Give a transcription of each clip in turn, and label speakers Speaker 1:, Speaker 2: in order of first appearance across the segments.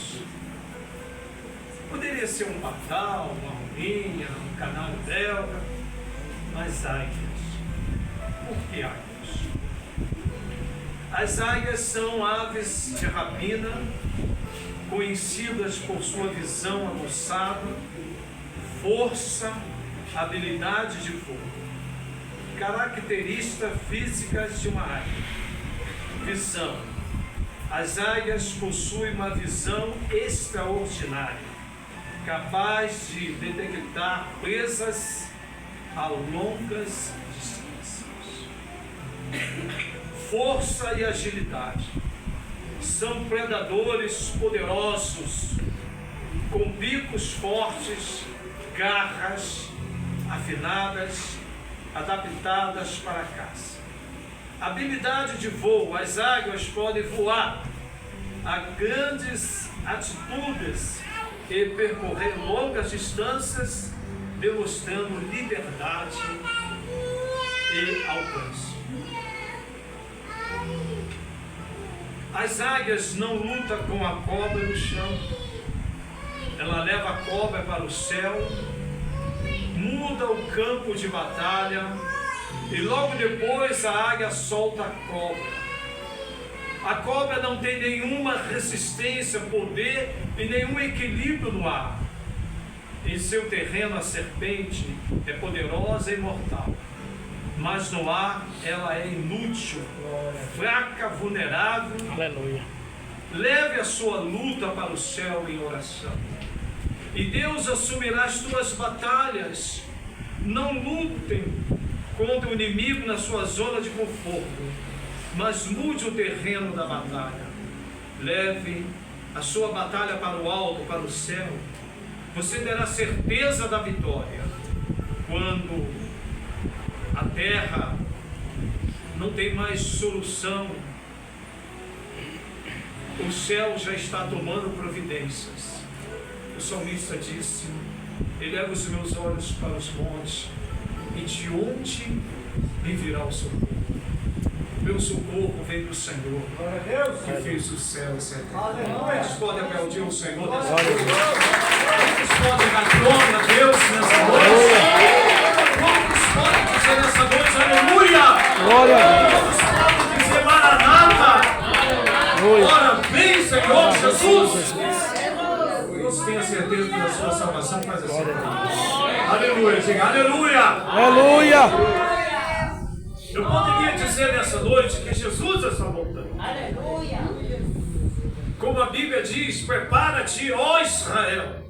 Speaker 1: águias. Poderia ser um pardal, uma rolinha, um canário belga, mas águias. Por que águias? As águias são aves de rapina, conhecidas por sua visão aguçada, força, habilidade de voo, características físicas de uma águia. Visão. As águias possuem uma visão extraordinária, capaz de detectar presas a longas distâncias. Força e agilidade. São predadores poderosos, com bicos fortes, garras afinadas, adaptadas para a caça. Habilidade de voo. As águias podem voar a grandes altitudes e percorrer longas distâncias, demonstrando liberdade e alcance. As águias não lutam com a cobra no chão. Ela leva a cobra para o céu, muda o campo de batalha e logo depois a águia solta a cobra. A cobra não tem nenhuma resistência, poder e nenhum equilíbrio no ar. Em seu terreno a serpente é poderosa e mortal, mas no ar ela é inútil, fraca, vulnerável.
Speaker 2: Aleluia.
Speaker 1: Leve a sua luta para o céu em oração, e Deus assumirá as tuas batalhas. Não lutem contra o inimigo na sua zona de conforto, mas mude o terreno da batalha. Leve a sua batalha para o alto, para o céu. Você terá certeza da vitória. Quando a terra não tem mais solução, o céu já está tomando providências. O salmista disse: eleva os meus olhos para os montes, e de onde me virá o socorro? Meu socorro vem do Senhor, que fez os céus e a terra. Quantos podem aplaudir o Senhor nessa noite? Quantos podem dar glória a Deus nessa noite? Quantos podem dizer nessa noite aleluia? Quantos podem dizer maranata? Ora, vem, Senhor Jesus! Você tem a certeza da sua salvação? Faz assim. Aleluia, diga aleluia!
Speaker 2: Aleluia!
Speaker 1: Eu poderia dizer nessa noite que Jesus está voltando.
Speaker 3: Aleluia!
Speaker 1: Como a Bíblia diz: prepara-te, ó Israel,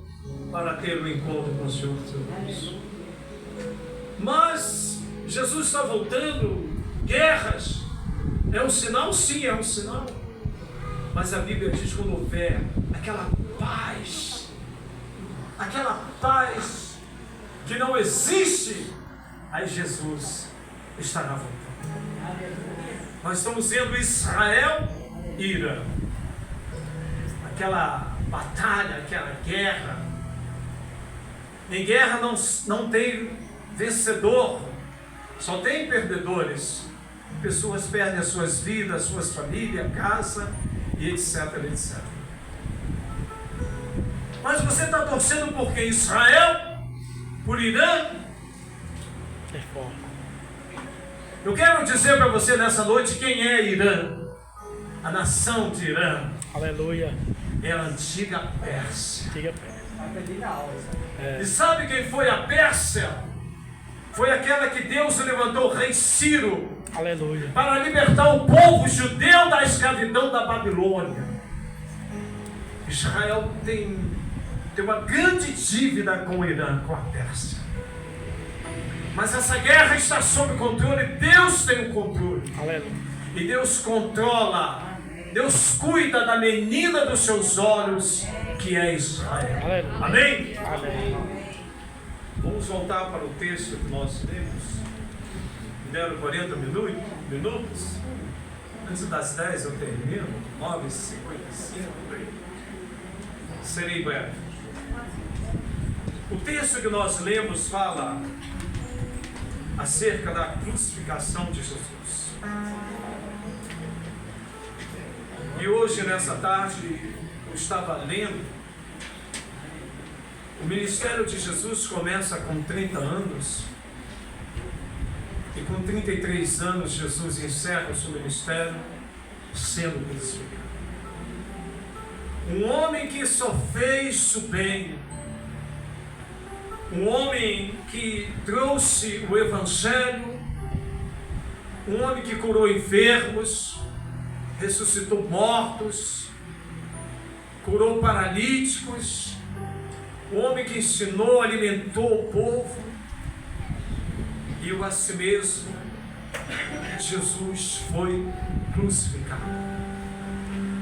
Speaker 1: para ter um encontro com o Senhor teu Deus. Mas Jesus está voltando. Guerras é um sinal? Sim, é um sinal. Mas a Bíblia diz: quando houver aquela paz que não existe, aí Jesus estará voltando. Nós estamos vendo Israel e Irã, aquela batalha, aquela guerra. Em guerra não tem vencedor, só tem perdedores. Pessoas perdem as suas vidas, suas famílias, casa e etc, etc. Mas você está torcendo por quem? Israel? Por Irã? Eu quero dizer para você nessa noite quem é Irã. A nação de Irã.
Speaker 2: Aleluia.
Speaker 1: É a antiga Pérsia.
Speaker 2: Diga.
Speaker 1: E sabe quem foi a Pérsia? Foi aquela que Deus levantou o rei Ciro.
Speaker 2: Aleluia.
Speaker 1: Para libertar o povo judeu da escravidão da Babilônia. Israel tem uma grande dívida com o Irã, com a Pérsia. Mas essa guerra está sob controle. Deus tem o controle.
Speaker 2: Aleluia.
Speaker 1: E Deus controla. Deus cuida da menina dos seus olhos, que é Israel.
Speaker 2: Aleluia.
Speaker 1: Amém?
Speaker 2: Amém.
Speaker 1: Vamos voltar para o texto que nós lemos. Me deram 40 minutos. Antes das 10 eu termino. 9h55. Serei breve. O texto que nós lemos fala acerca da crucificação de Jesus. E hoje, nessa tarde, eu estava lendo, o ministério de Jesus começa com 30 anos, e com 33 anos Jesus encerra o seu ministério sendo crucificado. Um homem que só fez o bem, um homem que trouxe o Evangelho, um homem que curou enfermos, ressuscitou mortos, curou paralíticos, um homem que ensinou, alimentou o povo, e a si mesmo Jesus foi crucificado.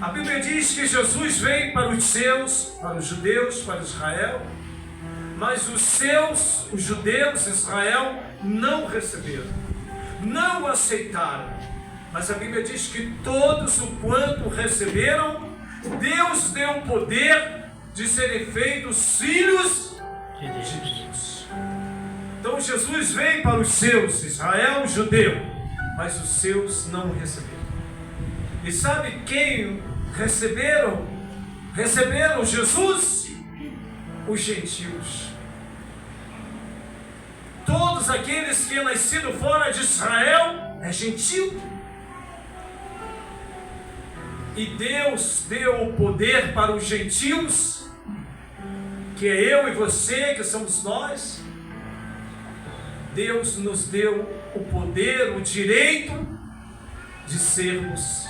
Speaker 1: A Bíblia diz que Jesus veio para os seus, para os judeus, para Israel, mas os seus, os judeus, Israel, não receberam, não aceitaram. Mas a Bíblia diz que todos o quanto receberam, Deus deu o poder de serem feitos filhos de Deus. Então Jesus veio para os seus, Israel, judeu, mas os seus não receberam. E sabe quem receberam? Receberam Jesus? Os gentios. Todos aqueles que nascido fora de Israel é gentil. E Deus deu o poder para os gentios, que é eu e você, que somos nós. Deus nos deu o poder, o direito de sermos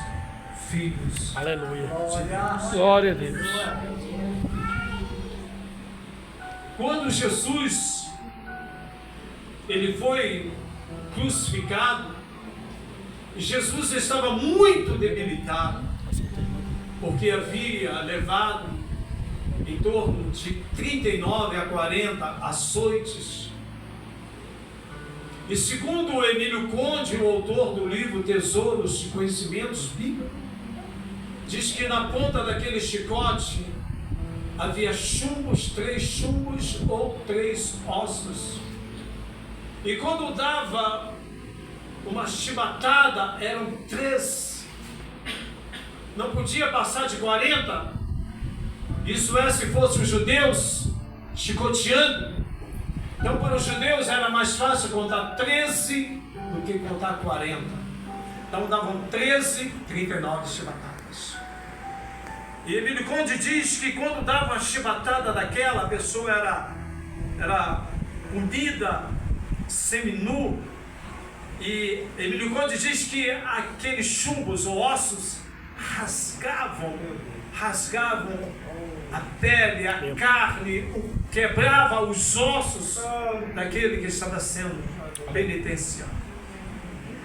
Speaker 1: filhos.
Speaker 2: Aleluia.
Speaker 1: De Deus.
Speaker 2: Glória a Deus.
Speaker 1: Quando Jesus ele foi crucificado, Jesus estava muito debilitado, porque havia levado em torno de 39 a 40 açoites. E segundo o Emílio Conde, o autor do livro Tesouros de Conhecimentos Bíblicos, diz que na ponta daquele chicote havia chumbos, 3 chumbos ou 3 ossos. E quando dava uma chibatada, eram 3. Não podia passar de 40. Isso é, se fossem os judeus chicoteando. Então, para os judeus era mais fácil contar 13 do que contar 40. Então, davam 13, 39 chibatadas. E Emílio Conde diz que quando dava uma chibatada daquela, a pessoa era unida, seminu. E Emílio Conde diz que aqueles chumbos ou ossos rasgavam a pele, a carne, quebrava os ossos daquele que estava sendo penitenciado.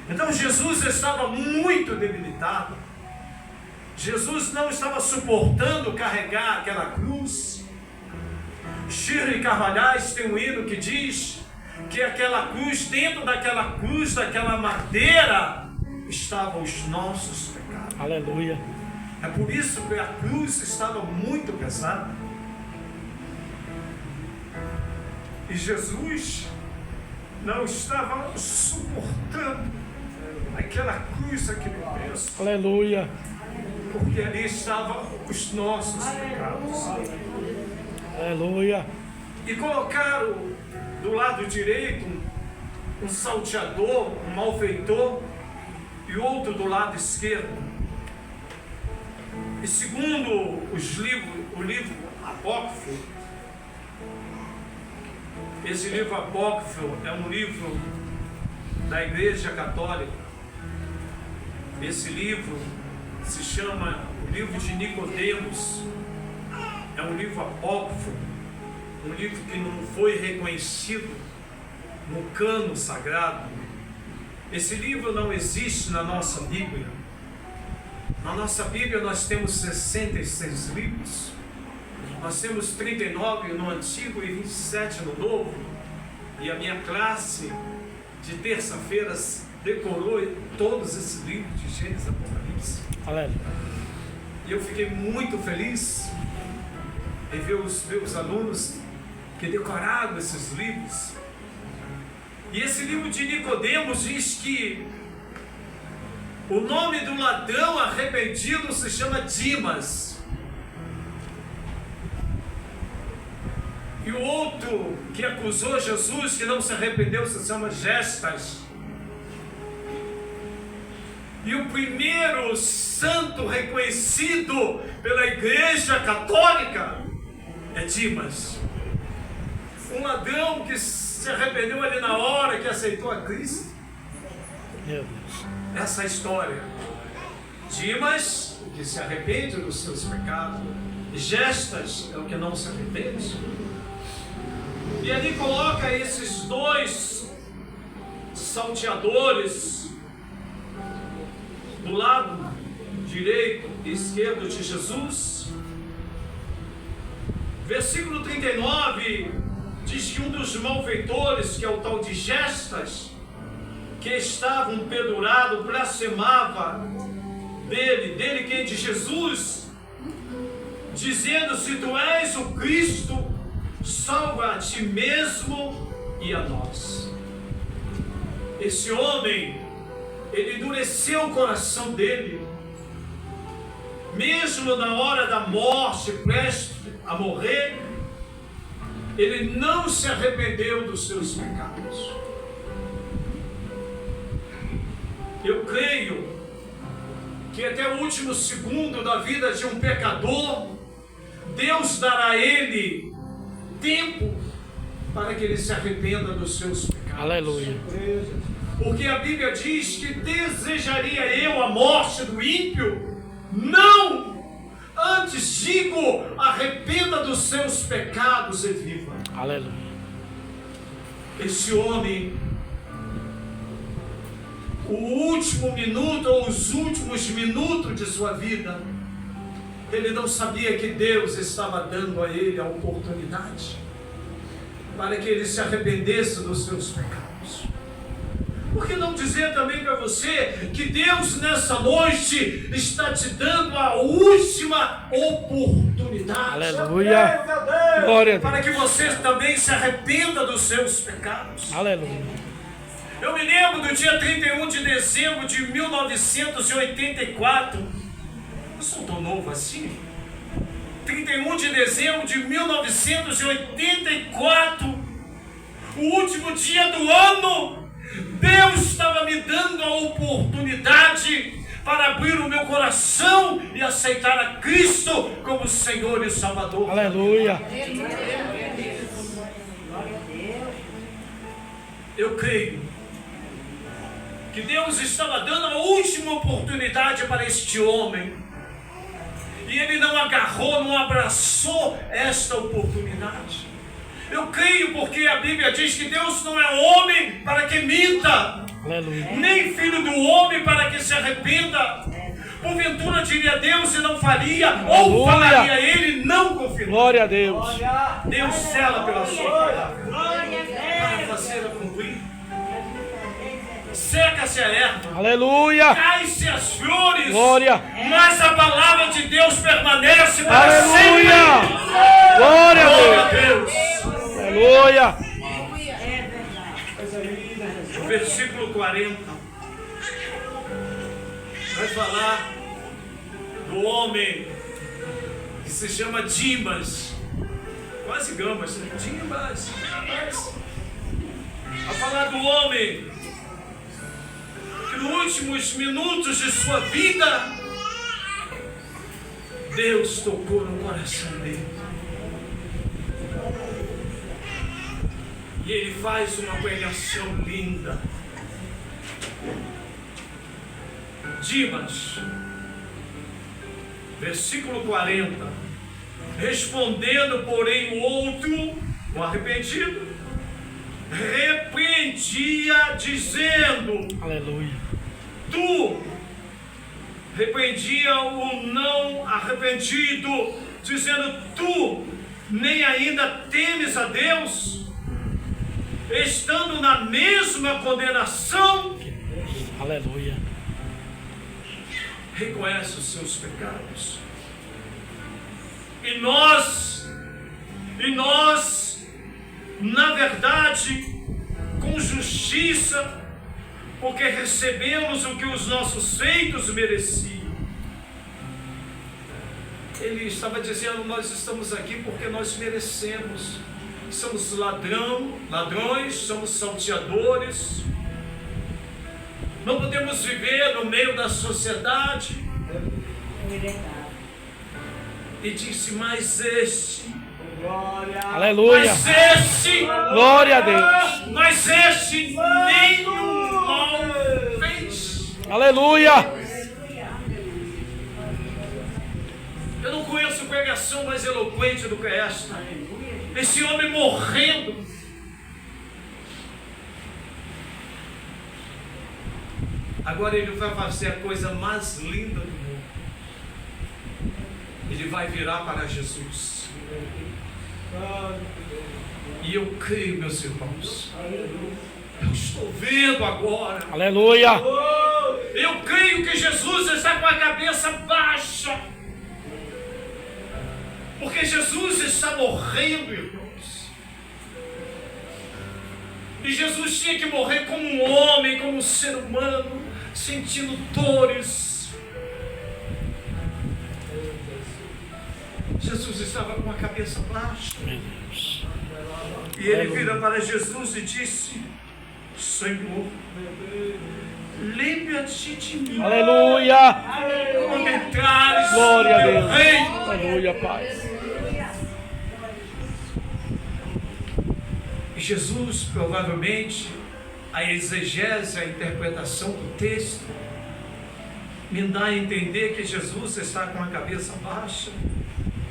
Speaker 1: Então Jesus estava muito debilitado. Jesus não estava suportando carregar aquela cruz. Shirley Carvalhais tem um hino que diz que aquela cruz, dentro daquela cruz, daquela madeira, estavam os nossos pecados.
Speaker 2: Aleluia.
Speaker 1: É por isso que a cruz estava muito pesada. E Jesus não estava suportando aquela cruz, aquele peso.
Speaker 2: Aleluia.
Speaker 1: Porque ali estavam os nossos pecados.
Speaker 2: Aleluia.
Speaker 1: E colocaram do lado direito um salteador, um malfeitor, e outro do lado esquerdo. E segundo o livro apócrifo, esse livro apócrifo é um livro da Igreja Católica. Esse livro se chama o livro de Nicodemos. É um livro apócrifo, um livro que não foi reconhecido no cânon sagrado. Esse livro não existe na nossa Bíblia. Na nossa Bíblia nós temos 66 livros. Nós temos 39 no Antigo e 27 no Novo. E a minha classe de terça-feiras decorou todos esses livros de Gênesis e Apocalipse.
Speaker 2: Aleluia.
Speaker 1: E eu fiquei muito feliz em ver os meus alunos que decoraram esses livros. E esse livro de Nicodemos diz que o nome do ladrão arrependido se chama Dimas. E o outro que acusou Jesus, que não se arrependeu, se chama Gestas. E o primeiro santo reconhecido pela Igreja Católica é Dimas. Um ladrão que se arrependeu ali na hora, que aceitou a Cristo.
Speaker 2: Meu Deus.
Speaker 1: Essa é a história. Dimas, o que se arrepende dos seus pecados. Gestas é o que não se arrepende. E ali coloca esses dois salteadores do lado direito e esquerdo de Jesus. Versículo 39 diz que um dos malfeitores, que é o tal de Gestas, que estava pendurado, blasfemava dele quem? De Jesus, dizendo: se tu és o Cristo, salva a ti mesmo e a nós. Esse homem, ele endureceu o coração dele, mesmo na hora da morte, prestes a morrer, ele não se arrependeu dos seus pecados. Eu creio que até o último segundo da vida de um pecador, Deus dará a ele tempo para que ele se arrependa dos seus pecados.
Speaker 2: Aleluia.
Speaker 1: Porque a Bíblia diz que desejaria eu a morte do ímpio? Não! Antes digo, arrependa dos seus pecados e viva.
Speaker 2: Aleluia.
Speaker 1: Esse homem, o último minuto ou os últimos minutos de sua vida, ele não sabia que Deus estava dando a ele a oportunidade para que ele se arrependesse dos seus pecados. Por que não dizer também para você que Deus nessa noite está te dando a última oportunidade?
Speaker 2: Aleluia. Glória a Deus.
Speaker 1: Para que você também se arrependa dos seus pecados.
Speaker 2: Aleluia.
Speaker 1: Eu me lembro do dia 31 de dezembro de 1984. Eu sou tão novo assim. 31 de dezembro de 1984. O último dia do ano. Deus estava me dando a oportunidade para abrir o meu coração e aceitar a Cristo como Senhor e Salvador.
Speaker 2: Aleluia.
Speaker 1: Eu creio que Deus estava dando a última oportunidade para este homem. E ele não agarrou, não abraçou esta oportunidade. Eu creio porque a Bíblia diz que Deus não é homem para que minta.
Speaker 2: Aleluia.
Speaker 1: Nem filho do homem para que se arrependa. Porventura diria Deus e não faria, ou falaria ele e não confirmaria.
Speaker 2: Glória a Deus.
Speaker 1: Deus cela pela sua palavra para fazer a cumprir. Seca-se a erva,
Speaker 2: Aleluia.
Speaker 1: cai-se as flores,
Speaker 2: Glória.
Speaker 1: mas a palavra de Deus permanece para
Speaker 2: Aleluia.
Speaker 1: sempre.
Speaker 2: Glória a
Speaker 1: Glória a
Speaker 2: Deus.
Speaker 1: Deus.
Speaker 2: Aleluia.
Speaker 1: O versículo 40 vai falar do homem que se chama Dimas, quase Gamas, né? Dimas. Vai falar do homem que nos últimos minutos de sua vida Deus tocou no coração dele. E ele faz uma pregação linda. Dimas, versículo 40. Respondendo, porém, o outro, o arrependido, repreendia, dizendo:
Speaker 2: Aleluia.
Speaker 1: tu, repreendia o não arrependido, dizendo: tu nem ainda temes a Deus, estando na mesma condenação.
Speaker 2: Aleluia.
Speaker 1: Reconhece os seus pecados. E nós, na verdade, com justiça, porque recebemos o que os nossos feitos mereciam. Ele estava dizendo: nós estamos aqui porque nós merecemos. somos ladrões, somos salteadores, não podemos viver no meio da sociedade. E disse, mas este,
Speaker 2: Aleluia.
Speaker 1: mas este,
Speaker 2: Glória a Deus.
Speaker 1: mas este nenhum mal fez.
Speaker 2: Aleluia.
Speaker 1: Eu não conheço pregação mais eloquente do que esta. Esse homem morrendo. Agora ele vai fazer a coisa mais linda do mundo. Ele vai virar para Jesus. E eu creio, meus irmãos. Eu estou vendo agora.
Speaker 2: Aleluia.
Speaker 1: Eu creio que Jesus está com a cabeça baixa. Porque Jesus está morrendo, irmãos. E Jesus tinha que morrer como um homem, como um ser humano, sentindo dores. Jesus estava com a cabeça baixa.
Speaker 2: Meu Deus.
Speaker 1: E ele vira para Jesus e disse, Senhor, lembra-te de mim.
Speaker 2: Aleluia.
Speaker 1: Quando entrares
Speaker 2: Glória a
Speaker 1: no
Speaker 2: Deus.
Speaker 1: meu reino.
Speaker 2: Aleluia, Pai.
Speaker 1: E Jesus, provavelmente, a exegese, a interpretação do texto, me dá a entender que Jesus está com a cabeça baixa,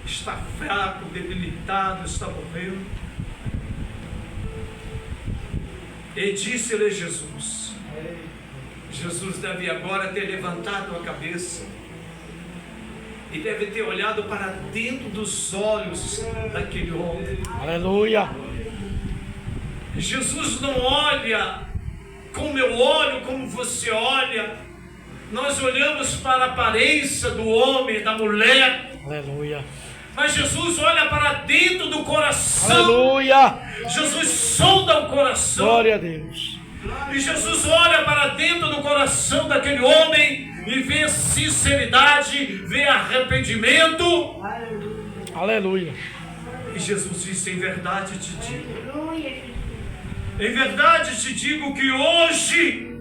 Speaker 1: está fraco, debilitado, está morrendo. E disse-lhe Jesus, Jesus deve agora ter levantado a cabeça e deve ter olhado para dentro dos olhos daquele homem.
Speaker 2: Aleluia.
Speaker 1: Jesus não olha como eu olho, como você olha. Nós olhamos para a aparência do homem, da mulher.
Speaker 2: Aleluia.
Speaker 1: Mas Jesus olha para dentro do coração.
Speaker 2: Aleluia.
Speaker 1: Jesus sonda o coração.
Speaker 2: Glória a Deus.
Speaker 1: E Jesus olha para dentro do coração daquele homem e vê sinceridade, vê arrependimento.
Speaker 2: Aleluia.
Speaker 1: E Jesus disse, em verdade te digo. Em verdade te digo que hoje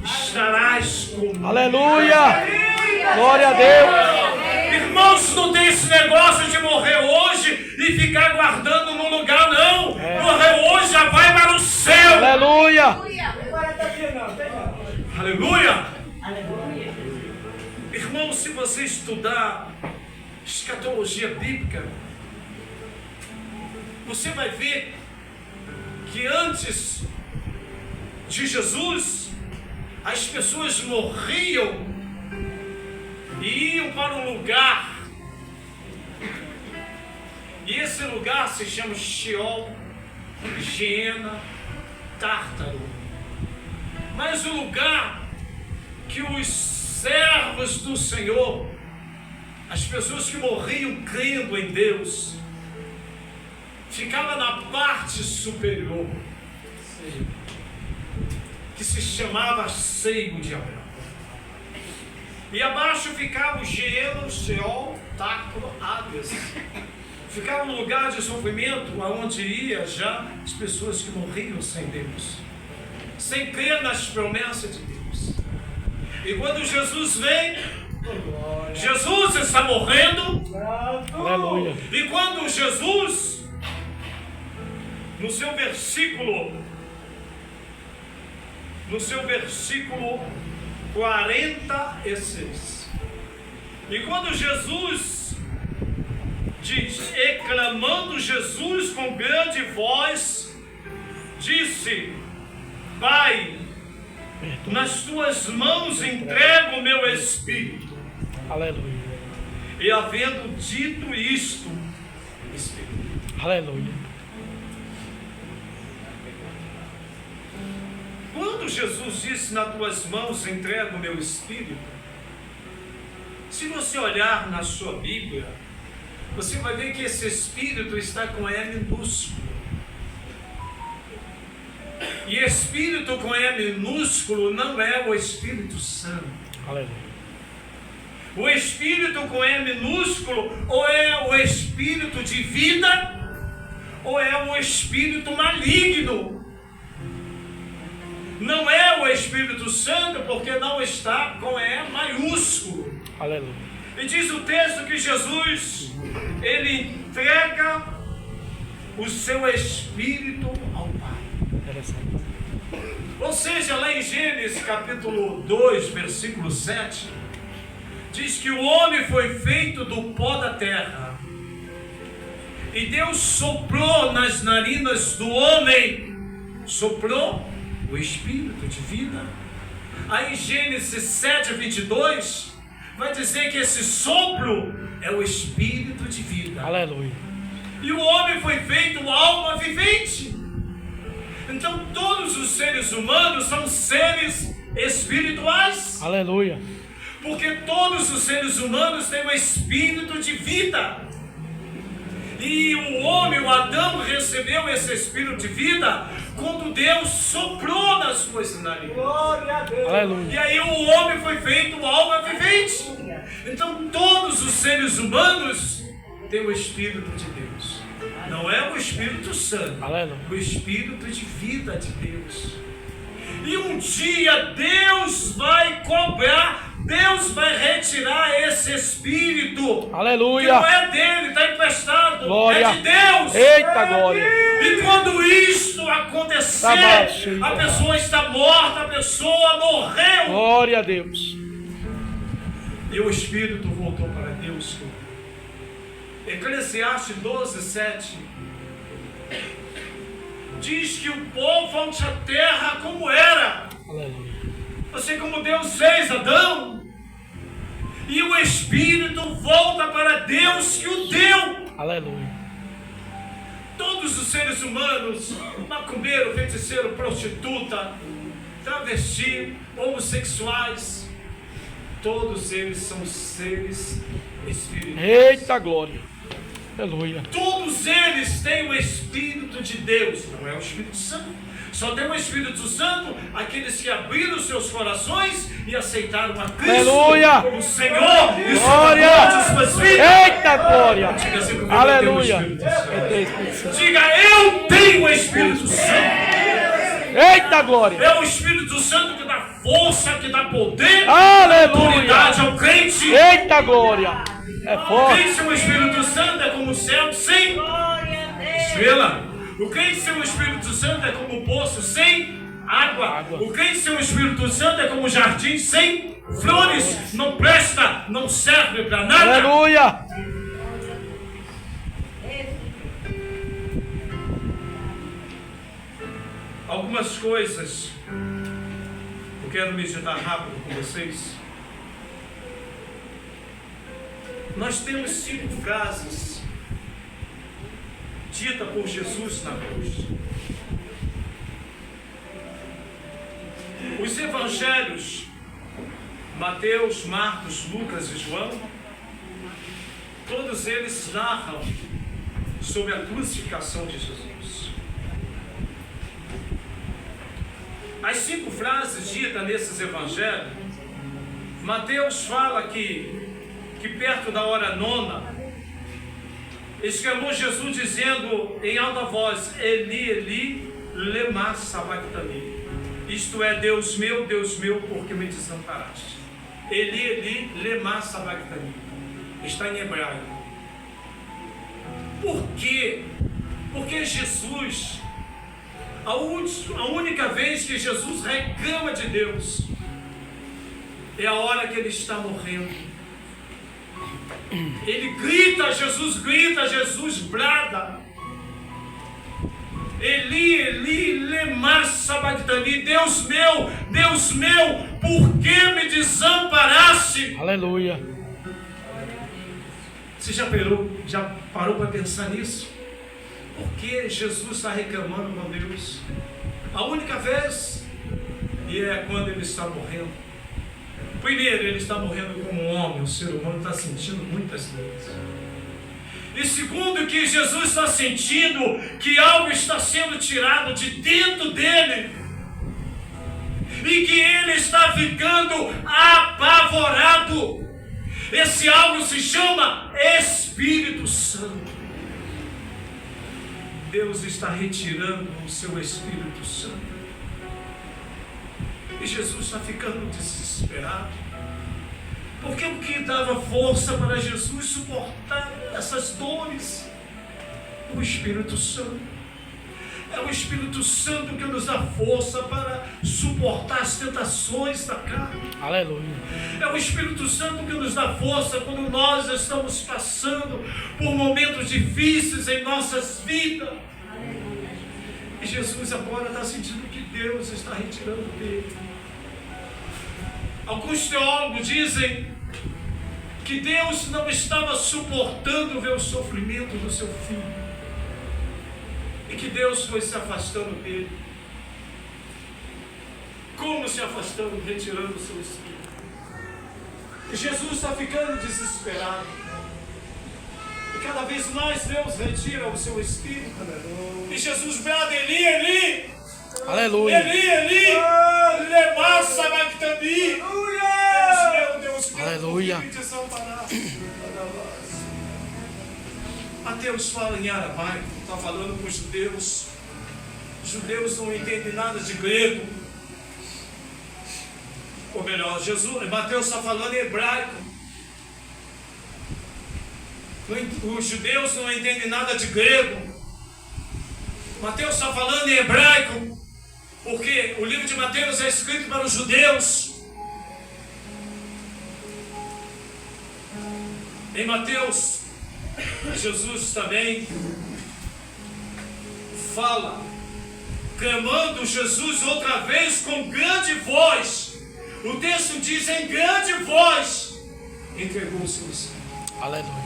Speaker 1: estarás comigo.
Speaker 2: Aleluia. Glória a Deus.
Speaker 1: Irmãos, não tem esse negócio de morrer hoje e ficar guardando no lugar, não. Morrer hoje já vai para o céu.
Speaker 2: Aleluia.
Speaker 1: Aleluia. Irmão, se você estudar escatologia bíblica, você vai ver que antes de Jesus, as pessoas morriam e iam para um lugar. E esse lugar se chama Sheol, Geena, Tártaro. Mas o lugar que os servos do Senhor, as pessoas que morriam crendo em Deus, ficava na parte superior, que se chamava Seio de Abraão. E abaixo ficava o Geena, Sheol, Tártaro, Hades. Ficava um lugar de sofrimento, aonde ia já as pessoas que morriam sem Deus, sem crer nas promessas de Deus. E quando Jesus vem, Jesus está morrendo.
Speaker 2: Aleluia.
Speaker 1: E quando Jesus, no seu versículo 46, e quando Jesus diz, e clamando Jesus com grande voz, disse, Pai, nas tuas mãos entrego o meu espírito.
Speaker 2: Aleluia.
Speaker 1: E havendo dito isto, expirou.
Speaker 2: Aleluia.
Speaker 1: Quando Jesus disse, nas tuas mãos entrego o meu espírito, se você olhar na sua Bíblia, você vai ver que esse espírito está com E minúsculo. E espírito com E minúsculo não é o Espírito Santo.
Speaker 2: Aleluia.
Speaker 1: O espírito com E minúsculo ou é o espírito de vida, ou é um espírito maligno. Não é o Espírito Santo, porque não está com E maiúsculo.
Speaker 2: Aleluia.
Speaker 1: E diz o texto que Jesus, ele entrega o seu Espírito ao Pai.
Speaker 2: Interessante.
Speaker 1: Ou seja, lá em Gênesis capítulo 2, versículo 7, diz que o homem foi feito do pó da terra. E Deus soprou nas narinas do homem, soprou o Espírito de vida. Aí em Gênesis 7, 22, vai dizer que esse sopro é o Espírito de vida.
Speaker 2: Aleluia.
Speaker 1: E o homem foi feito alma vivente. Então todos os seres humanos são seres espirituais.
Speaker 2: Aleluia.
Speaker 1: Porque todos os seres humanos têm um espírito de vida. E o homem, o Adão, recebeu esse espírito de vida quando Deus soprou nas suas narinas.
Speaker 3: Glória a Deus.
Speaker 2: Aleluia.
Speaker 1: E aí o homem foi feito alma vivente. Então todos os seres humanos têm o Espírito de Deus. Não é o Espírito Santo,
Speaker 2: Aleluia.
Speaker 1: o Espírito de vida de Deus. E um dia Deus vai cobrar, Deus vai retirar esse Espírito.
Speaker 2: Aleluia.
Speaker 1: Que não é dele, está emprestado.
Speaker 2: Glória.
Speaker 1: É de Deus.
Speaker 2: Eita glória.
Speaker 1: E quando isto acontecer, a pessoa está morta, a pessoa morreu.
Speaker 2: Glória a Deus.
Speaker 1: E o Espírito voltou para Deus. Eclesiastes 12, 7 diz que o pó volta à terra como era.
Speaker 2: Aleluia.
Speaker 1: Assim como Deus fez Adão. E o Espírito volta para Deus que o deu.
Speaker 2: Aleluia.
Speaker 1: Todos os seres humanos, macumbeiro, feiticeiro, prostituta, travesti, homossexuais, todos eles são seres espirituais.
Speaker 2: Eita glória. Aleluia.
Speaker 1: Todos eles têm o Espírito de Deus, não é o Espírito Santo. Só tem o Espírito Santo aqueles que abriram seus corações e aceitaram a Cristo,
Speaker 2: Aleluia.
Speaker 1: o Senhor e o
Speaker 2: Glória.
Speaker 1: Salvador de suas vidas.
Speaker 2: Eita glória.
Speaker 1: Diga assim comigo,
Speaker 2: Aleluia.
Speaker 1: eu tenho o Espírito Santo.
Speaker 2: Eu tenho Espírito Santo.
Speaker 1: Diga, eu tenho o Espírito Santo.
Speaker 2: Eita glória.
Speaker 1: É o Espírito Santo que dá força, que dá poder,
Speaker 2: Aleluia.
Speaker 1: autoridade ao crente.
Speaker 2: Eita glória. É
Speaker 1: O
Speaker 2: forte.
Speaker 1: crente sem o Espírito Santo é como o céu sem estrela. O crente sem o Espírito Santo é como o poço sem água. O crente sem o Espírito Santo é como o jardim sem flores. Não presta, não serve para nada.
Speaker 2: Aleluia.
Speaker 1: Algumas coisas eu quero meditar rápido com vocês. Nós temos 5 frases ditas por Jesus na cruz. Os evangelhos, Mateus, Marcos, Lucas e João, todos eles narram sobre a crucificação de Jesus. As 5 frases ditas nesses evangelhos, Mateus fala que perto da hora 9, exclamou Jesus dizendo em alta voz: Eli, Eli, lema sabachthani. Isto é, Deus meu, por que me desamparaste? Eli, Eli, lema sabachthani. Está em hebraico. Por quê? Porque Jesus, a única vez que Jesus reclama de Deus é a hora que ele está morrendo. Ele grita, Jesus brada: Eli, Eli, lema sabachthani. Deus meu, por que me desamparaste?
Speaker 2: Aleluia.
Speaker 1: Você já parou para pensar nisso? Por que Jesus está reclamando com Deus? A única vez, e é quando ele está morrendo. Primeiro, ele está morrendo como um homem, o ser humano está sentindo muitas dores. E segundo, que Jesus está sentindo que algo está sendo tirado de dentro dele. E que ele está ficando apavorado. Esse algo se chama Espírito Santo. Deus está retirando o seu Espírito Santo. E Jesus está ficando desesperado. Porque o que dava força para Jesus suportar essas dores é o Espírito Santo. É o Espírito Santo que nos dá força para suportar as tentações da carne.
Speaker 2: Aleluia.
Speaker 1: É o Espírito Santo que nos dá força quando nós estamos passando por momentos difíceis em nossas vidas. E Jesus agora está sentindo que Deus está retirando dele. Alguns teólogos dizem que Deus não estava suportando ver o sofrimento do seu filho. E que Deus foi se afastando dele. Como se afastando, retirando o seu espírito. E Jesus está ficando desesperado. E cada vez mais Deus retira o seu espírito. E Jesus brada: Eli, Eli,
Speaker 2: Aleluia.
Speaker 1: Eli, Eli, lema sabachthani. Meu Deus,
Speaker 2: Aleluia.
Speaker 1: me desamparar. Mateus fala em aramaico, está falando com os judeus. Os judeus não entendem nada de grego. Ou melhor, Mateus está falando em hebraico. Os judeus não entendem nada de grego. Mateus está falando em hebraico, porque o livro de Mateus é escrito para os judeus. Em Mateus, Jesus também fala, clamando Jesus outra vez com grande voz. O texto diz: em grande voz entregou o seu espírito.
Speaker 2: Aleluia.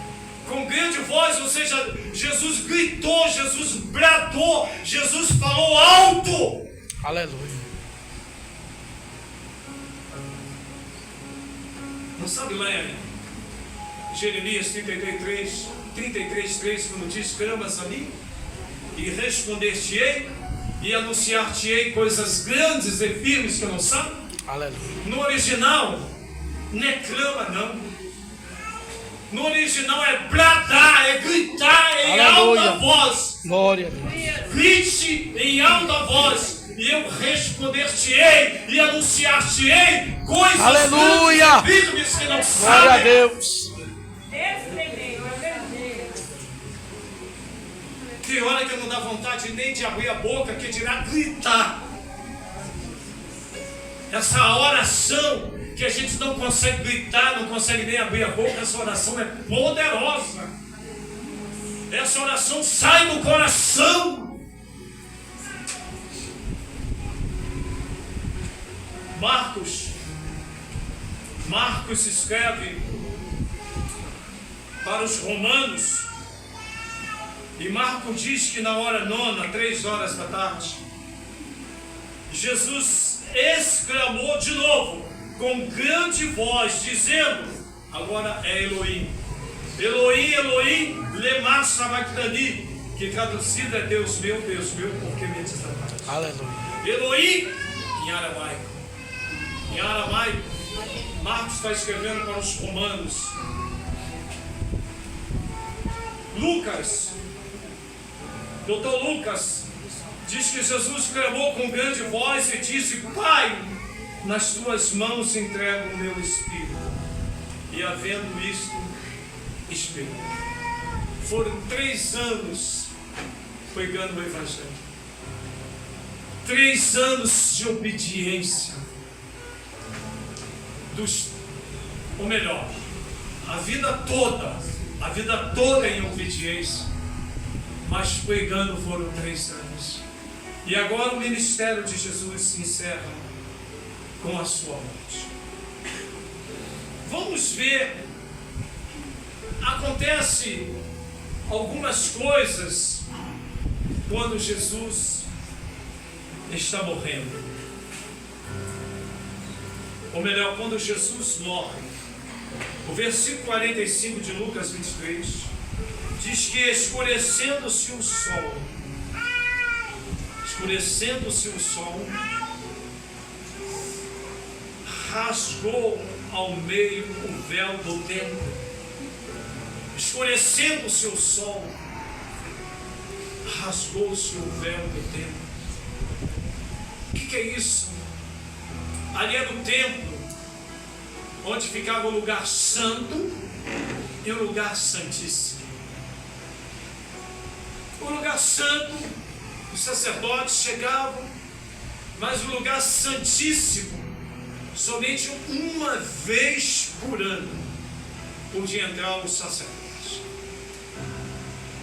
Speaker 1: Com grande voz, ou seja, Jesus gritou, Jesus bradou, Jesus falou alto.
Speaker 2: Aleluia.
Speaker 1: Não sabe lá em Jeremias 33:3, quando diz: clamas a mim e responder-te-ei e anunciar-te-ei coisas grandes e firmes que não sabe?
Speaker 2: Aleluia.
Speaker 1: No original não é clama, não. No original é bradar, é gritar em
Speaker 2: Aleluia.
Speaker 1: alta voz.
Speaker 2: Glória a Deus.
Speaker 1: Grite em alta voz e eu responder-te-ei e anunciar-te-ei coisas
Speaker 2: Aleluia.
Speaker 1: grandes e firmes que não
Speaker 2: Glória a
Speaker 1: sabem.
Speaker 2: Deus.
Speaker 1: Tem hora que não dá vontade nem de abrir a boca, que dirá gritar. Essa oração que a gente não consegue gritar, não consegue nem abrir a boca, essa oração é poderosa. Essa oração sai do coração. Marcos escreve para os romanos, e Marcos diz que na hora nona, 3 horas da tarde, Jesus exclamou de novo, com grande voz, dizendo, agora é Elohim, Elohim, Elohim, lema sabachthani, que traduzido é Deus meu, por que me desamparaste?
Speaker 2: Aleluia.
Speaker 1: Elohim, em aramaico. Em aramaico, Marcos está escrevendo para os romanos. Lucas, doutor Lucas, diz que Jesus clamou com grande voz e disse: Pai, nas tuas mãos entrego o meu espírito. E havendo isto, espírito. Foram 3 anos pregando o Evangelho. 3 anos de obediência. Ou melhor, a vida toda em obediência. Mas pregando foram 3 anos. E agora o ministério de Jesus se encerra com a sua morte. Vamos ver. Acontece algumas coisas quando Jesus está morrendo. Ou melhor, quando Jesus morre. O versículo 45 de Lucas 23 diz que escurecendo-se o sol, rasgou ao meio o véu do templo. Escurecendo-se o sol, rasgou-se o véu do templo. O que é isso? Ali era o templo, onde ficava o lugar santo e o lugar santíssimo. O lugar santo, os sacerdotes chegavam, mas o lugar santíssimo, somente uma vez por ano podia entrar os sacerdotes.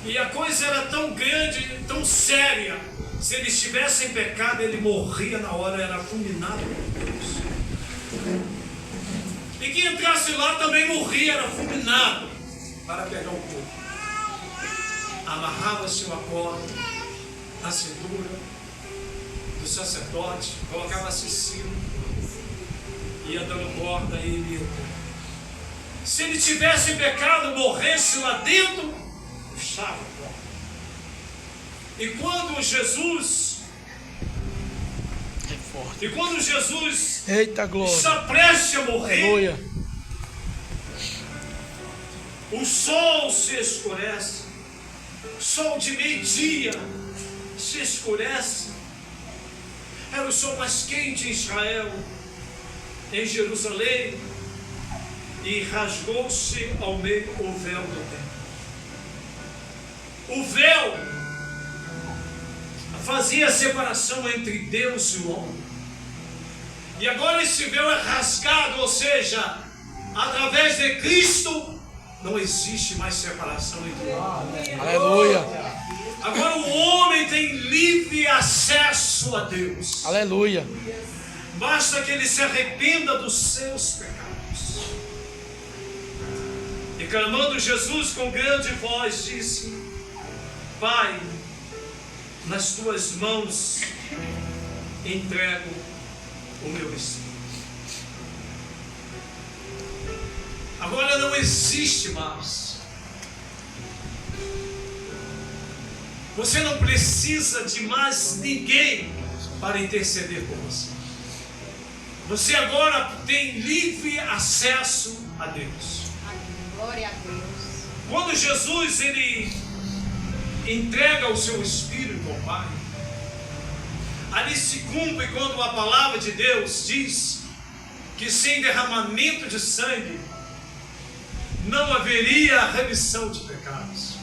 Speaker 1: E a coisa era tão grande, tão séria. Se ele estivesse em pecado, ele morria na hora, era fulminado por Deus. E quem entrasse lá também morria, era fulminado para pegar o corpo. Amarrava-se uma corda na cintura do sacerdote, colocava-se em cima, ia dando corda e ele ia. Se ele tivesse em pecado, morresse lá dentro, puxava a corda. E quando Jesus
Speaker 2: eita glória,
Speaker 1: está prestes a morrer,
Speaker 2: aleluia,
Speaker 1: o sol se escurece, o sol de meio-dia se escurece. Era o sol mais quente em Israel, em Jerusalém, e rasgou-se ao meio o véu do templo. O véu fazia a separação entre Deus e o homem. E agora esse véu é rasgado, ou seja, através de Cristo não existe mais separação entre o homem.
Speaker 2: aleluia,
Speaker 1: Agora o homem tem livre acesso a Deus.
Speaker 2: aleluia,
Speaker 1: Basta que ele se arrependa dos seus pecados. E clamando, Jesus com grande voz disse: Pai, nas tuas mãos entrego o meu espírito. Agora não existe mais. Você não precisa de mais ninguém para interceder por você. Você agora tem livre acesso a Deus.
Speaker 3: Glória a Deus.
Speaker 1: Quando Jesus ele entrega o seu Espírito ao Pai, ali se cumpre quando a palavra de Deus diz que sem derramamento de sangue não haveria remissão de pecados.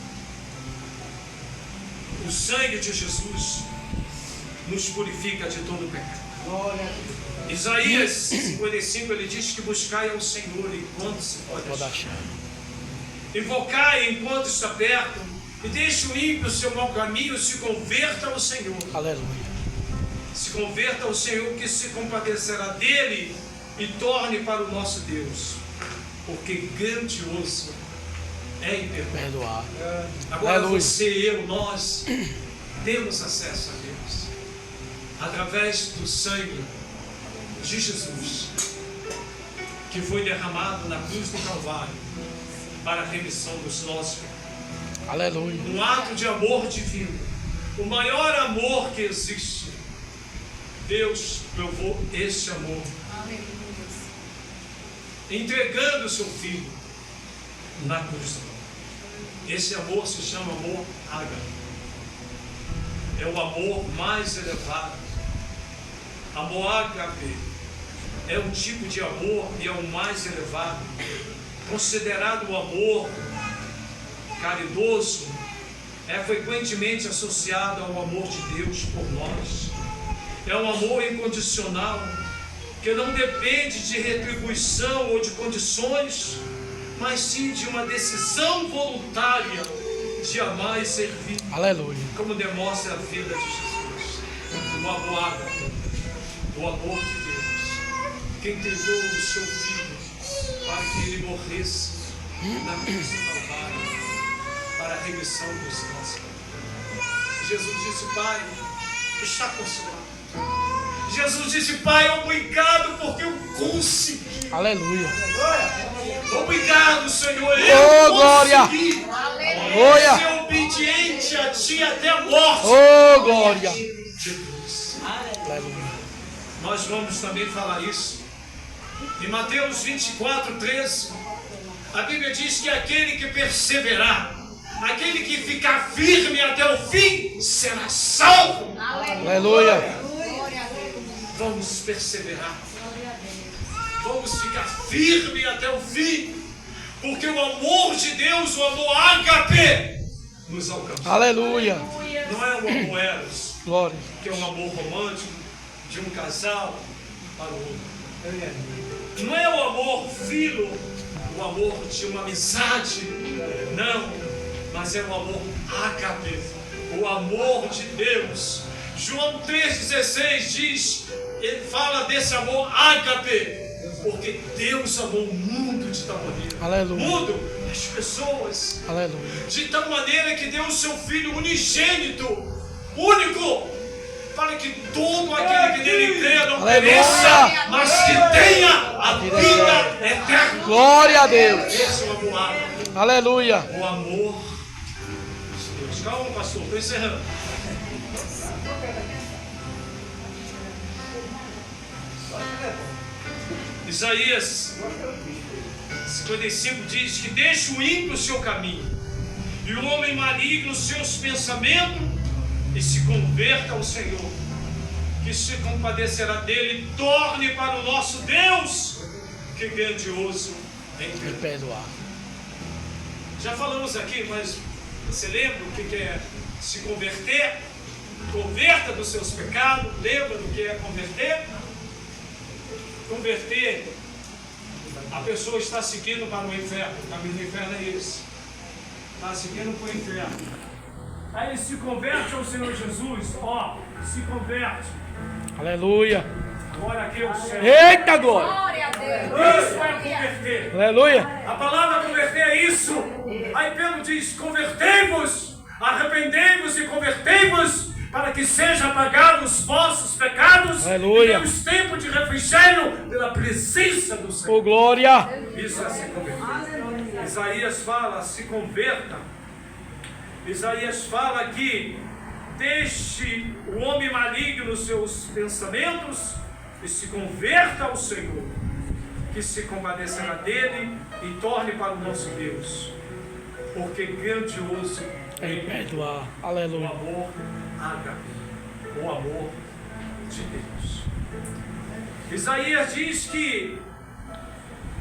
Speaker 1: O sangue de Jesus nos purifica de todo pecado. Isaías 55, ele diz que buscai ao Senhor enquanto se pode achar. Invocai enquanto está perto, e deixe o ímpio o seu mau caminho, se converta ao Senhor.
Speaker 2: aleluia,
Speaker 1: Se converta ao Senhor, que se compadecerá dele e torne para o nosso Deus, porque grandioso é em perdoar.
Speaker 2: perdoar,
Speaker 1: Agora
Speaker 2: aleluia,
Speaker 1: você e eu, nós temos acesso a Deus através do sangue de Jesus, que foi derramado na cruz do Calvário para a remissão dos nossos pecados.
Speaker 2: aleluia,
Speaker 1: Um ato de amor divino, o maior amor que existe. Deus provou esse amor entregando o seu filho na cruz do Calvário. Esse amor se chama amor ágape. É o amor mais elevado. Amor ágape é um tipo de amor e é o mais elevado, considerado o amor caridoso, é frequentemente associado ao amor de Deus por nós. É um amor incondicional, que não depende de retribuição ou de condições, mas sim de uma decisão voluntária de amar e servir,
Speaker 2: aleluia,
Speaker 1: como demonstra a vida de Jesus. O amor ágape, o amor de Deus, que entregou o seu filho para que ele morresse na cruz do Calvário para a remissão dos nossos pecados. Jesus disse: Pai, está consumado. Jesus disse: Pai, obrigado porque eu consegui.
Speaker 2: aleluia,
Speaker 1: Obrigado, Senhor.
Speaker 2: Oh,
Speaker 1: Eu
Speaker 2: glória.
Speaker 1: consegui
Speaker 2: aleluia,
Speaker 1: ser obediente a Ti até a morte.
Speaker 2: oh glória,
Speaker 1: Jesus.
Speaker 2: aleluia,
Speaker 1: Nós vamos também falar isso em Mateus 24, 13. A Bíblia diz que aquele que perseverar aquele que ficar firme até o fim será salvo.
Speaker 2: Aleluia.
Speaker 1: Vamos perseverar. Vamos ficar firme até o fim. Porque o amor de Deus, o amor ágape, nos alcançou.
Speaker 2: Aleluia.
Speaker 1: Não é o amor eros,
Speaker 2: Glória.
Speaker 1: que é um amor romântico de um casal para o outro. Não é o amor filo, o amor de uma amizade. Não, mas é o amor ágape, o amor de Deus. João 3,16 diz, ele fala desse amor ágape, porque Deus amou o mundo de tal maneira.
Speaker 2: Aleluia.
Speaker 1: O mundo, as pessoas,
Speaker 2: Aleluia.
Speaker 1: de tal maneira que deu o seu Filho unigênito, único, para que todo aquele que nele crê não
Speaker 2: Aleluia.
Speaker 1: pereça, mas que tenha a vida eterna.
Speaker 2: Glória a Deus.
Speaker 1: Esse é o amor ágape,
Speaker 2: Aleluia.
Speaker 1: o amor de Deus. Calma, pastor, estou encerrando. Isaías 55 diz que deixa o ímpio o seu caminho e o homem maligno os seus pensamentos e se converta ao Senhor, que se compadecerá dele, torne para o nosso Deus, que grandioso em
Speaker 2: Me perdoar.
Speaker 1: Já falamos aqui, mas você lembra o que é se converter? Converta dos seus pecados. Lembra do que é converter? Converter, a pessoa está seguindo para o inferno. O caminho do inferno é esse. Está seguindo para o inferno. Aí ele se converte ao Senhor Jesus. Ó, se converte.
Speaker 2: Aleluia.
Speaker 1: Agora aqui é o céu.
Speaker 2: Eita glória.
Speaker 3: Glória a Deus.
Speaker 1: Isso é converter.
Speaker 2: Aleluia.
Speaker 1: A palavra converter é isso. Aí Pedro diz: convertei-vos, arrependei-vos e convertei-vos, para que sejam apagados os vossos pecados.
Speaker 2: Aleluia.
Speaker 1: E tenhamos tempo de refrigério pela presença do Senhor.
Speaker 2: Oh, glória.
Speaker 1: Isso é se converter. Isaías fala: se converta. Isaías fala que deixe o homem maligno os seus pensamentos e se converta ao Senhor, que se compadecerá dele e torne para o nosso Deus, porque grandioso
Speaker 2: Me perdoar.
Speaker 1: o
Speaker 2: Aleluia.
Speaker 1: amor ágape, o amor de Deus. Isaías diz que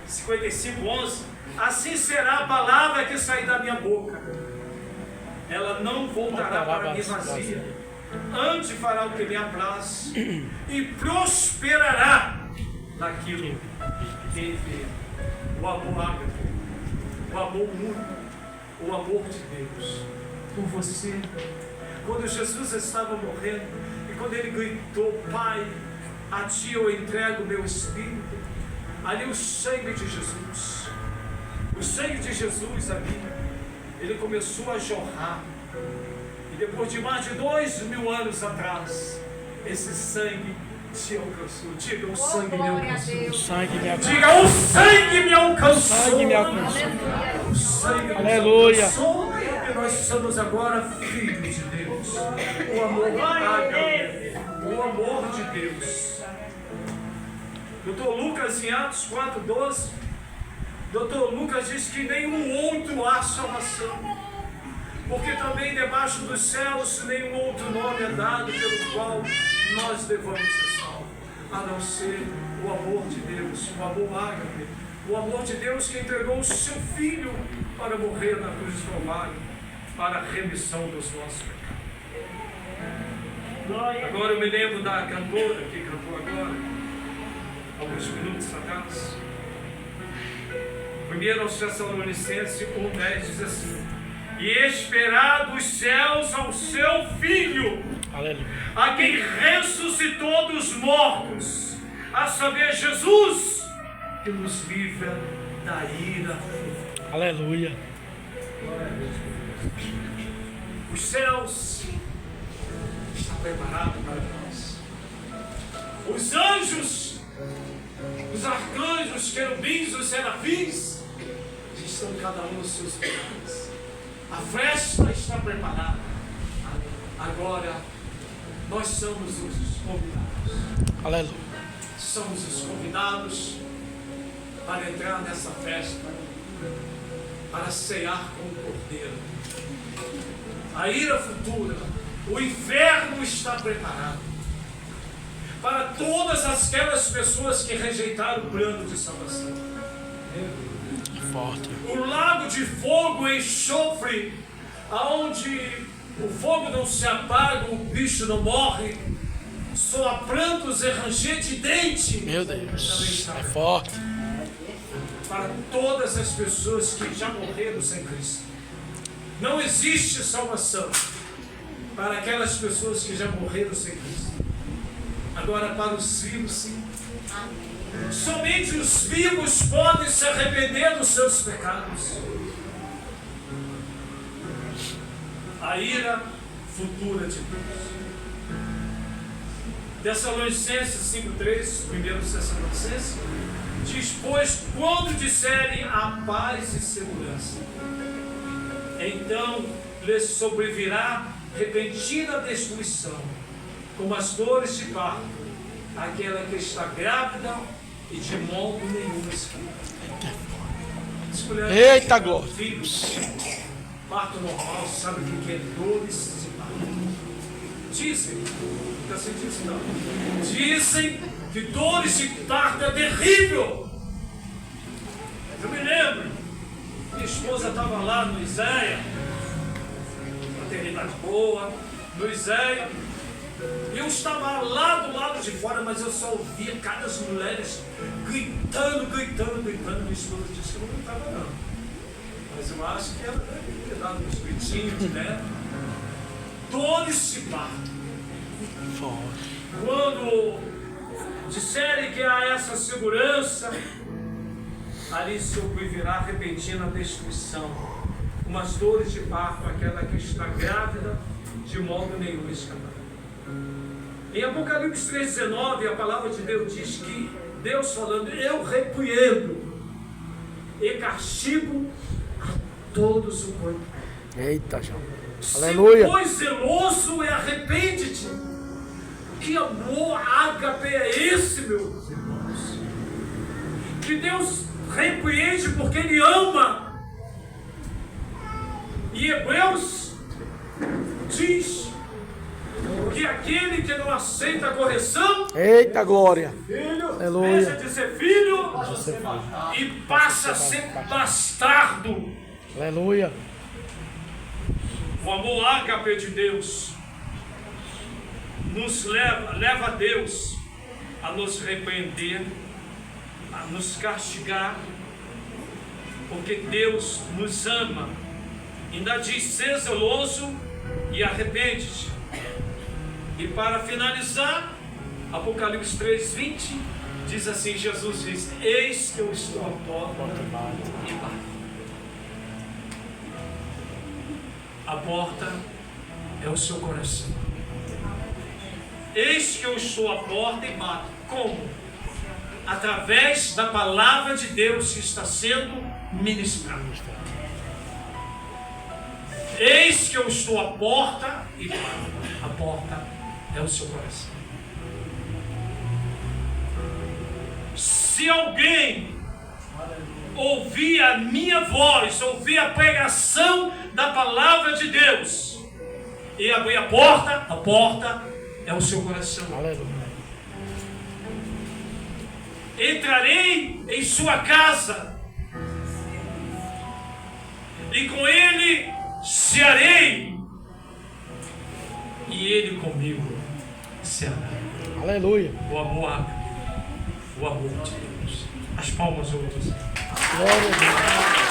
Speaker 1: 55:11, assim será a palavra que sair da minha boca, ela não voltará para mim vazia, antes fará o que me apraz e prosperará naquilo que envia. O amor ágape, o amor único, o amor de Deus por você. Quando Jesus estava morrendo e quando ele gritou: Pai, a ti eu entrego o meu espírito, ali o sangue de Jesus, ali, ele começou a jorrar. E depois de mais de 2000 anos atrás, esse sangue te alcançou. Diga: o sangue me alcançou.
Speaker 2: O sangue me alcançou.
Speaker 1: Diga: o sangue me alcançou.
Speaker 2: O sangue me alcançou.
Speaker 1: O sangue nos
Speaker 2: Aleluia.
Speaker 1: alcançou. E nós somos agora filhos de Deus. O amor ágape, o amor de Deus. Doutor Lucas, em Atos 4:12, Doutor Lucas diz que nenhum outro há salvação, porque também debaixo dos céus nenhum outro nome é dado pelo qual nós devamos ser salvos, a não ser o amor de Deus, o amor ágape, o amor de Deus que entregou o seu Filho para morrer na cruz do Calvário, para a remissão dos nossos pecados. Agora eu me lembro da cantora que cantou agora, alguns minutos atrás. 1 Tessalonicenses 1:10 diz assim: e esperar dos céus ao seu Filho,
Speaker 2: Aleluia.
Speaker 1: a quem ressuscitou dos mortos, a saber, Jesus, que nos livra da ira.
Speaker 2: Aleluia.
Speaker 1: Os céus estão preparados para nós. Os anjos, os arcanjos, os querubins, os serafins, estão cada um nos seus lugares. A festa está preparada. Agora, nós somos os convidados.
Speaker 2: Aleluia.
Speaker 1: Somos os convidados para entrar nessa festa, para cear com o Cordeiro. a ira futura, o inferno está preparado para todas aquelas pessoas que rejeitaram o plano de salvação.
Speaker 2: Forte.
Speaker 1: O lago de fogo e enxofre, aonde o fogo não se apaga, o bicho não morre, só há prantos e ranger de dente.
Speaker 2: Meu Deus. É forte.
Speaker 1: Para todas as pessoas que já morreram sem Cristo. Não existe salvação para aquelas pessoas que já morreram sem Cristo. Agora, para os vivos, sim. Somente os vivos podem se arrepender dos seus pecados. A ira futura de Deus. Tessalonicenses 5,3, 1 Tessalonicenses, diz: pois quando disserem a paz e segurança, então lhes sobrevirá repentina destruição, como as dores de parto, aquela que está grávida e de modo nenhum escapa.
Speaker 2: Eita glória!
Speaker 1: Filhos, parto normal, sabe o que é dores de parto? Dizem, nunca se diz não, dizem que dores de parto é terrível. Eu me lembro, minha esposa estava lá no Iséia, maternidade boa, no Iséia, e eu estava lá do lado de fora, mas eu só ouvia cada mulheres gritando. Minha esposa disse que eu não gritava não, mas eu acho que ela deve ter dado uns gritinhos, né? Dores de parto. Quando disserem que há essa segurança, ali sobrevirá repentina destruição, umas dores de parto, aquela que está grávida, de modo nenhum escapará. Em Apocalipse 3,19, a palavra de Deus diz que Deus falando: eu repreendo e castigo a todos o quanto.
Speaker 2: Eita, João. Aleluia.
Speaker 1: Se pois zeloso e arrepende-te. Que amor ágape é esse, meus irmãos? Que Deus repreende porque Ele ama. E Hebreus diz que aquele que não aceita a correção,
Speaker 2: eita glória,
Speaker 1: filho,
Speaker 2: aleluia,
Speaker 1: deixa de ser filho e passa a ser bastardo.
Speaker 2: Aleluia.
Speaker 1: O amor ágape de Deus nos leva a Deus a nos repreender, a nos castigar, porque Deus nos ama. Ainda diz: ser zeloso e arrepende-te. E para finalizar, Apocalipse 3,20 diz assim: Jesus diz: eis que eu estou à porta e bato. A porta é o seu coração. Eis que eu estou à porta e bato. Como? Através da palavra de Deus que está sendo ministrada. Eis que eu estou à porta e bato. A porta é o seu coração. Se alguém ouvir a minha voz, ouvir a pregação da palavra de Deus e abrir a porta é o seu coração.
Speaker 2: Aleluia.
Speaker 1: Entrarei em sua casa e com ele cearei e ele comigo ceará.
Speaker 2: Aleluia.
Speaker 1: O amor de Deus. As palmas, outras.
Speaker 2: Glória a Deus.